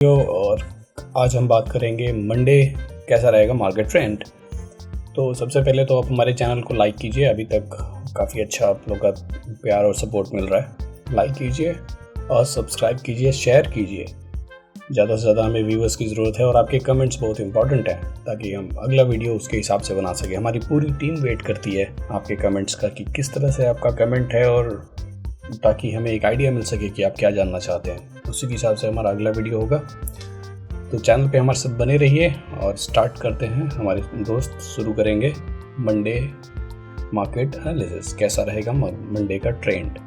और आज हम बात करेंगे मंडे कैसा रहेगा मार्केट ट्रेंड। तो सबसे पहले तो आप हमारे चैनल को लाइक कीजिए। अभी तक काफ़ी अच्छा आप लोग का प्यार और सपोर्ट मिल रहा है। लाइक कीजिए और सब्सक्राइब कीजिए, शेयर कीजिए। ज़्यादा से ज़्यादा हमें व्यूअर्स की ज़रूरत है और आपके कमेंट्स बहुत इंपॉर्टेंट हैं ताकि हम अगला वीडियो उसके हिसाब से बना सकें। हमारी पूरी टीम वेट करती है आपके कमेंट्स का कि किस तरह से आपका कमेंट है, और ताकि हमें एक आइडिया मिल सके कि आप क्या जानना चाहते हैं। उसी के हिसाब से हमारा अगला वीडियो होगा। तो चैनल पे हमारे साथ बने रहिए और स्टार्ट करते हैं। हमारे दोस्त शुरू करेंगे मंडे मार्केट एनालिसिस। कैसा रहेगा मंडे का ट्रेंड,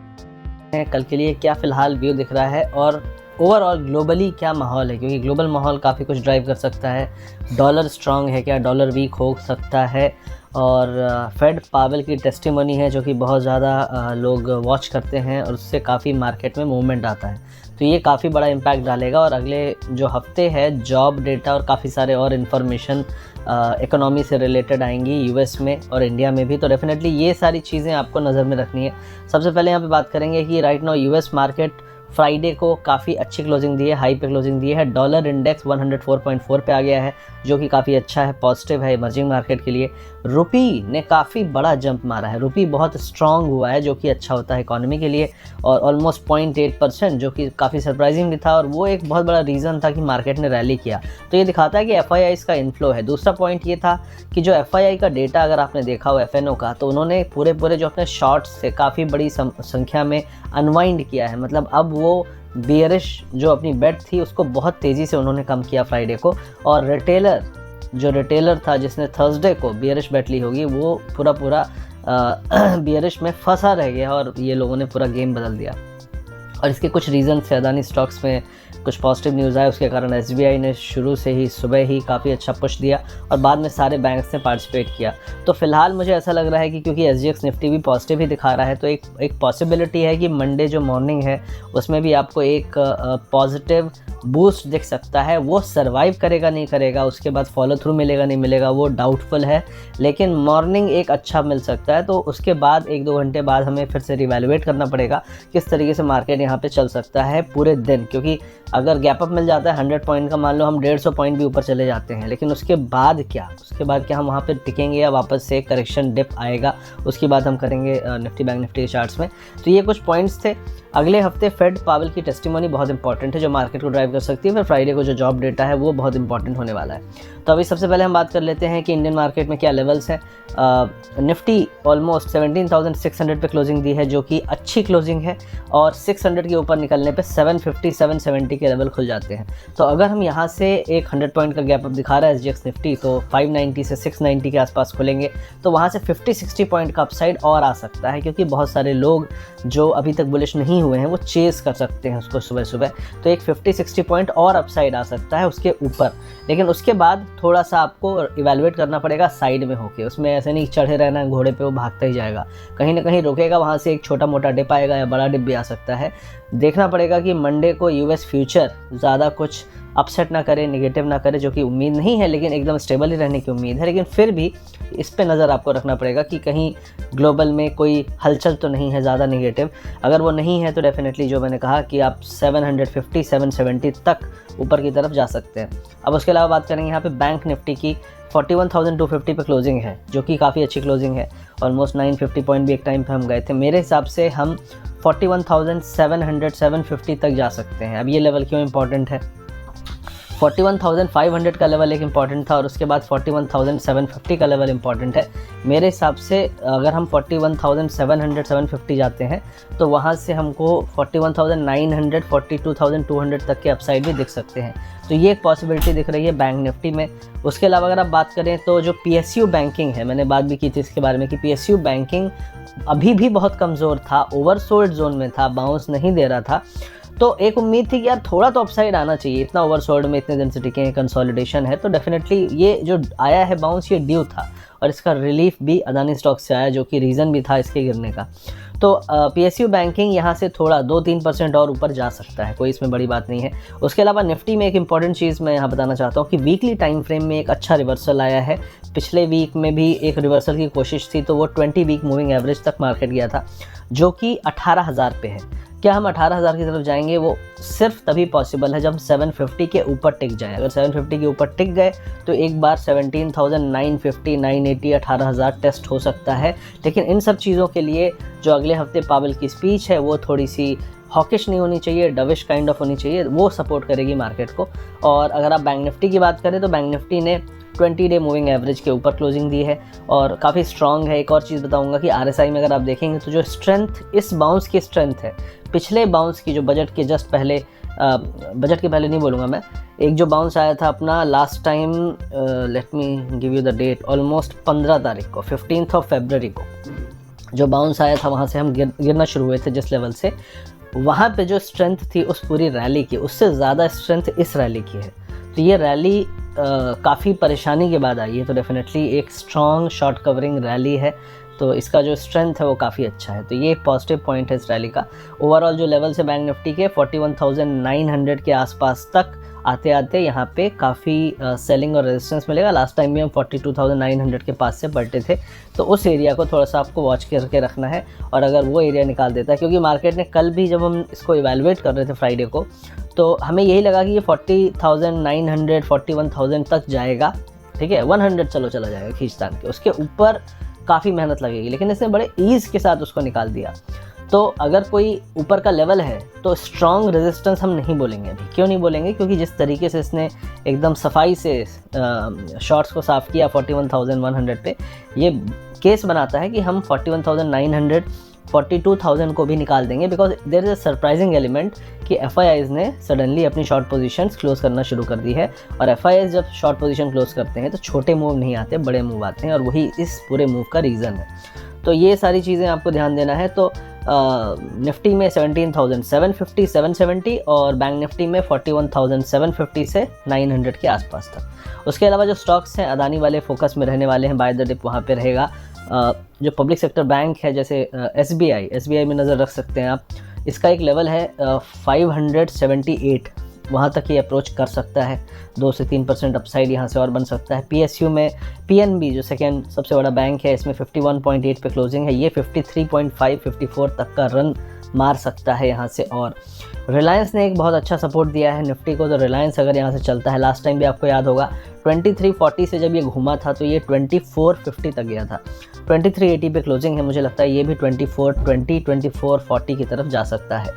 कल के लिए क्या फ़िलहाल व्यू दिख रहा है और ओवरऑल ग्लोबली क्या माहौल है, क्योंकि ग्लोबल माहौल काफ़ी कुछ ड्राइव कर सकता है। डॉलर स्ट्रांग है क्या, डॉलर वीक हो सकता है, और फेड पावेल की टेस्टिमनी है जो कि बहुत ज़्यादा लोग वॉच करते हैं और उससे काफ़ी मार्केट में मूवमेंट आता है। तो ये काफ़ी बड़ा इम्पैक्ट डालेगा। और अगले जो हफ्ते है जॉब डेटा और काफ़ी सारे और इन्फॉर्मेशन इकोनॉमी से रिलेटेड आएंगी यूएस में और इंडिया में भी। तो डेफिनेटली ये सारी चीज़ें आपको नज़र में रखनी है। सबसे पहले यहाँ पे बात करेंगे कि right now US market Friday को काफ़ी अच्छी क्लोजिंग दी है, हाई पे क्लोजिंग दी है। डॉलर इंडेक्स 104.4 पे आ गया है जो कि काफ़ी अच्छा है, पॉजिटिव है इमर्जिंग मार्केट के लिए। रुपी ने काफ़ी बड़ा जंप मारा है, रुपी बहुत स्ट्रांग हुआ है जो कि अच्छा होता है इकोनॉमी के लिए, और ऑलमोस्ट 0.8% जो कि काफ़ी सरप्राइजिंग भी था, और वो एक बहुत बड़ा रीज़न था कि मार्केट ने रैली किया। तो ये दिखाता है कि एफआईआईज़ का इन्फ्लो है। दूसरा पॉइंट ये था कि जो एफआईआई का डेटा अगर आपने देखा हो एफएनओ का, तो उन्होंने पूरे जो अपने शॉर्ट्स से काफ़ी बड़ी संख्या में अनवाइंड किया है। मतलब अब वो बियरिश जो अपनी बेट थी उसको बहुत तेज़ी से उन्होंने कम किया फ्राइडे को, और रिटेलर था जिसने थर्सडे को बियरिश बेट ली होगी वो पूरा बियरिश में फंसा रह गया और ये लोगों ने पूरा गेम बदल दिया। और इसके कुछ रीज़न से अदानी स्टॉक्स में कुछ पॉजिटिव न्यूज़ आए, उसके कारण एसबीआई ने शुरू से ही सुबह ही काफ़ी अच्छा पुश दिया और बाद में सारे बैंक्स ने पार्टिसिपेट किया। तो फिलहाल मुझे ऐसा लग रहा है कि क्योंकि एसजीएक्स निफ्टी भी पॉजिटिव ही दिखा रहा है, तो एक पॉसिबिलिटी है कि मंडे जो मॉर्निंग है उसमें भी आपको एक पॉजिटिव बूस्ट दिख सकता है। वो सर्वाइव करेगा नहीं करेगा, उसके बाद फॉलो थ्रू मिलेगा नहीं मिलेगा, वो डाउटफुल है, लेकिन मॉर्निंग एक अच्छा मिल सकता है। तो उसके बाद 1-2 घंटे बाद हमें फिर से रिवैल्यूएट करना पड़ेगा किस तरीके से मार्केट यहाँ पे चल सकता है पूरे दिन। क्योंकि अगर गैप अप मिल जाता है 100 पॉइंट का, मान लो हम 150 पॉइंट भी ऊपर चले जाते हैं, लेकिन उसके बाद क्या हम वहाँ पे टिकेंगे या वापस से करेक्शन डिप आएगा, उसके बाद हम करेंगे निफ्टी बैंक निफ्टी के चार्ट्स में। तो ये कुछ पॉइंट्स थे। अगले हफ्ते फेड पावेल की टेस्टिमनी बहुत इंपॉर्टेंट है जो मार्केट को ड्राइव कर सकती है। फिर फ्राइडे को जो जॉब डेटा है वो बहुत इंपॉर्टेंट होने वाला है। तो अभी सबसे पहले हम बात कर लेते हैं कि इंडियन मार्केट में क्या लेवल्स हैं। निफ्टी ऑलमोस्ट 17,600 पे क्लोजिंग दी है जो कि अच्छी क्लोजिंग है, और 600 के ऊपर निकलने पे 750-770 के लेवल खुल जाते हैं। तो अगर हम यहाँ से एक 100 पॉइंट का गैप अप दिखा रहा है एसजीएक्स निफ्टी, तो 590 से 690 के आसपास खुलेंगे, तो वहाँ से 50-60 पॉइंट का अपसाइड और आ सकता है, क्योंकि बहुत सारे लोग जो अभी तक बुलिश नहीं हुए हैं वो चेस कर सकते हैं उसको सुबह। तो एक 50-60 पॉइंट और अपसाइड आ सकता है उसके ऊपर, लेकिन उसके बाद थोड़ा सा आपको इवैल्यूएट करना पड़ेगा साइड में होके। उसमें ऐसे नहीं चढ़े रहना घोड़े पे, वो भागता ही जाएगा, कहीं ना कहीं रुकेगा, वहाँ से एक छोटा मोटा डिप आएगा या बड़ा डिप भी आ सकता है। देखना पड़ेगा कि मंडे को यूएस फ्यूचर ज़्यादा कुछ अपसेट ना करे, नेगेटिव ना करे, जो कि उम्मीद नहीं है, लेकिन एकदम स्टेबल ही रहने की उम्मीद है। लेकिन फिर भी इस पे नज़र आपको रखना पड़ेगा कि कहीं ग्लोबल में कोई हलचल तो नहीं है ज़्यादा नेगेटिव। अगर वो नहीं है तो डेफिनेटली जो मैंने कहा कि आप 750-770 तक ऊपर की तरफ जा सकते हैं। अब उसके अलावा बात करेंगे यहाँ पे बैंक निफ्टी की। 41,250 पे क्लोजिंग है जो कि काफ़ी अच्छी क्लोजिंग है। ऑलमोस्ट 950 पॉइंट भी एक टाइम पे हम गए थे। मेरे हिसाब से हम 41,700-750 तक जा सकते हैं। अब ये लेवल क्यों इंपॉर्टेंट है? 41,500 का लेवल एक इम्पॉर्टेंट था और उसके बाद 41,750 का लेवल इम्पॉर्टेंट है। मेरे हिसाब से अगर हम 41,700-750 जाते हैं तो वहाँ से हमको 41,900, 42,200 तक के अपसाइड भी दिख सकते हैं। तो ये एक पॉसिबिलिटी दिख रही है बैंक निफ्टी में। उसके अलावा अगर आप बात करें तो जो पीएसयू बैंकिंग है, मैंने बात भी की थी इसके बारे में कि पीएसयू बैंकिंग अभी भी बहुत कमज़ोर था, ओवरसोल्ड जोन में था, बाउंस नहीं दे रहा था। तो एक उम्मीद थी कि यार थोड़ा तो अपसाइड आना चाहिए, इतना ओवरसोल्ड में इतने दिन से टिके हैं, कंसोलिडेशन है, तो डेफिनेटली ये जो आया है बाउंस ये ड्यू था, और इसका रिलीफ भी अदानी स्टॉक से आया जो कि रीज़न भी था इसके गिरने का। तो पीएसयू बैंकिंग यहाँ से थोड़ा 2-3% और ऊपर जा सकता है, कोई इसमें बड़ी बात नहीं है। उसके अलावा निफ्टी में एक इंपॉर्टेंट चीज़ मैं यहाँ बताना चाहता हूँ कि वीकली टाइम फ्रेम में एक अच्छा रिवर्सल आया है। पिछले वीक में भी एक रिवर्सल की कोशिश थी, तो वो 20 वीक मूविंग एवरेज तक मार्केट गया था जो कि 18,000 पे है। क्या हम 18,000 की तरफ जाएंगे? वो सिर्फ तभी पॉसिबल है जब 750 के ऊपर टिक जाए। अगर 750 के ऊपर टिक गए तो एक बार 17,950, 980, 18,000 टेस्ट हो सकता है। लेकिन इन सब चीज़ों के लिए जो अगले हफ्ते पावेल की स्पीच है वो थोड़ी सी हॉकिश नहीं होनी चाहिए, डविश काइंड ऑफ होनी चाहिए, वो सपोर्ट करेगी मार्केट को। और अगर आप बैंक निफ्टी की बात करें तो बैंक निफ्टी ने 20 डे मूविंग एवरेज के ऊपर क्लोजिंग दी है और काफ़ी स्ट्रॉन्ग है। एक और चीज़ बताऊंगा कि RSI में अगर आप देखेंगे तो जो स्ट्रेंथ, इस बाउंस की स्ट्रेंथ है पिछले बाउंस की, जो बजट के जस्ट पहले, बजट के पहले नहीं बोलूँगा मैं, एक जो बाउंस आया था अपना last time, let me give you the date, almost 15 तारीख को, 15th of February को जो बाउंस आया था, वहाँ से हम गिरना शुरू हुए थे जिस लेवल से। वहाँ पे जो स्ट्रेंथ थी उस पूरी रैली की, उससे ज़्यादा स्ट्रेंथ इस रैली की है। तो ये रैली काफ़ी परेशानी के बाद आई है, तो डेफिनेटली एक स्ट्रॉन्ग शॉर्ट कवरिंग रैली है, तो इसका जो स्ट्रेंथ है वो काफ़ी अच्छा है। तो ये एक पॉजिटिव पॉइंट है इस रैली का। ओवरऑल जो लेवल से बैंक निफ्टी के 41,900 के आसपास तक आते आते यहाँ पे काफ़ी सेलिंग और रेजिस्टेंस मिलेगा। लास्ट टाइम भी हम 42,900 के पास से पलटे थे, तो उस एरिया को थोड़ा सा आपको वॉच करके रखना है। और अगर वो एरिया निकाल देता है, क्योंकि मार्केट ने कल भी जब हम इसको इवैल्यूएट कर रहे थे फ्राइडे को, तो हमें यही लगा कि ये 40,900, 41,000 तक जाएगा, ठीक है, 100 चला जाएगा खींचतान के, उसके ऊपर काफ़ी मेहनत लगेगी, लेकिन इसने बड़े ईज़ के साथ उसको निकाल दिया। तो अगर कोई ऊपर का लेवल है तो स्ट्रॉन्ग रेजिस्टेंस हम नहीं बोलेंगे अभी। क्यों नहीं बोलेंगे? क्योंकि जिस तरीके से इसने एकदम सफाई से शॉर्ट्स को साफ़ किया 41,100 पे, ये केस बनाता है कि हम 41,900, 42,000 को भी निकाल देंगे, because there is a surprising element कि FIIs ने सडनली अपनी शॉर्ट पोजीशंस क्लोज करना शुरू कर दी है। और FIIs जब शॉर्ट पोजीशन क्लोज करते हैं तो छोटे मूव नहीं आते, बड़े मूव आते हैं, और वही इस पूरे मूव का रीज़न है। तो ये सारी चीज़ें आपको ध्यान देना है। तो निफ्टी में 17,750, 770 और बैंक निफ्टी में 41,750 से 900 के आसपास तक। उसके अलावा जो स्टॉक्स हैं अदानी वाले फोकस में रहने वाले हैं, बाय द डिप वहाँ पे रहेगा। जो पब्लिक सेक्टर बैंक है जैसे SBI में नज़र रख सकते हैं आप। इसका एक लेवल है 578, वहाँ तक ये अप्रोच कर सकता है। 2 से 3% अपसाइड यहाँ से और बन सकता है। PSU में PNB जो सेकेंड सबसे बड़ा बैंक है, इसमें 51.8 पे क्लोजिंग है, ये 53.5, 54 तक का रन मार सकता है यहाँ से। और रिलायंस ने एक बहुत अच्छा सपोर्ट दिया है निफ्टी को, तो रिलायंस अगर यहाँ से चलता है, लास्ट टाइम भी आपको याद होगा 2340 से जब ये घूमा था तो ये 2450 तक गया था। 2380 पे क्लोजिंग है, मुझे लगता है ये भी 2440 की तरफ जा सकता है।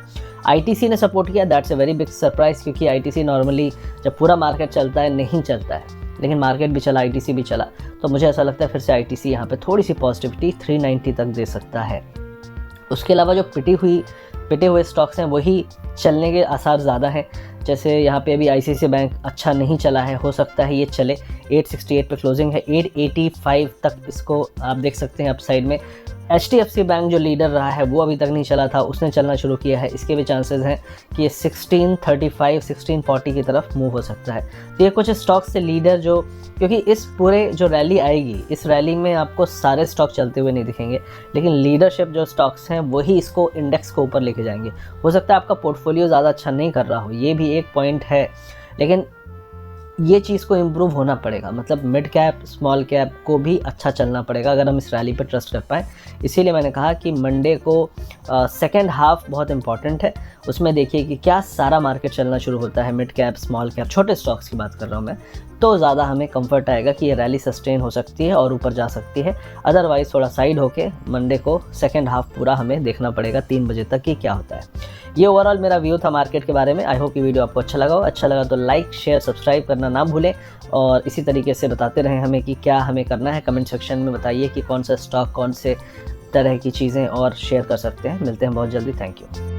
ITC ने सपोर्ट किया, that's a very big surprise, क्योंकि ITC नॉर्मली जब पूरा मार्केट चलता है नहीं चलता है, लेकिन मार्केट भी चला, ITC भी चला, तो मुझे ऐसा लगता है फिर से ITC यहाँ पे थोड़ी सी पॉजिटिविटी 390 तक दे सकता है। उसके अलावा जो पिटे हुए स्टॉक्स हैं वही चलने के आसार ज़्यादा हैं। जैसे यहाँ पे अभी ICICI बैंक अच्छा नहीं चला है, हो सकता है ये चले। 868 पे क्लोजिंग है, 885 तक इसको आप देख सकते हैं अपसाइड में। HDFC बैंक जो लीडर रहा है वो अभी तक नहीं चला था, उसने चलना शुरू किया है, इसके भी चांसेस हैं कि ये 1635, 1640 की तरफ मूव हो सकता है। तो ये कुछ स्टॉक्स से लीडर जो, क्योंकि इस पूरे जो रैली आएगी, इस रैली में आपको सारे स्टॉक चलते हुए नहीं दिखेंगे, लेकिन लीडरशिप जो स्टॉक्स हैं वही इसको इंडेक्स को ऊपर लेके जाएंगे। हो सकता है आपका पोर्टफोलियो ज़्यादा अच्छा नहीं कर रहा हो, ये भी एक पॉइंट है, लेकिन ये चीज़ को इम्प्रूव होना पड़ेगा। मतलब मिड कैप, स्मॉल कैप को भी अच्छा चलना पड़ेगा अगर हम इस रैली पर ट्रस्ट कर पाएँ। इसीलिए मैंने कहा कि मंडे को सेकेंड हाफ बहुत इंपॉर्टेंट है, उसमें देखिए कि क्या सारा मार्केट चलना शुरू होता है, मिड कैप, स्मॉल कैप, छोटे स्टॉक्स की बात कर रहा हूँ मैं, तो ज़्यादा हमें कंफर्ट आएगा कि ये रैली सस्टेन हो सकती है और ऊपर जा सकती है। अदरवाइज़ थोड़ा साइड होके मंडे को सेकेंड हाफ पूरा हमें देखना पड़ेगा 3 बजे तक कि क्या होता है। ये ओवरऑल मेरा व्यू था मार्केट के बारे में। आई होप ये वीडियो आपको अच्छा लगा हो। अच्छा लगा तो लाइक, शेयर, सब्सक्राइब करना ना भूलें, और इसी तरीके से बताते रहें हमें कि क्या हमें करना है। कमेंट सेक्शन में बताइए कि कौन सा स्टॉक, कौन से तरह की चीज़ें और शेयर कर सकते हैं। मिलते हैं बहुत जल्दी। Thank you.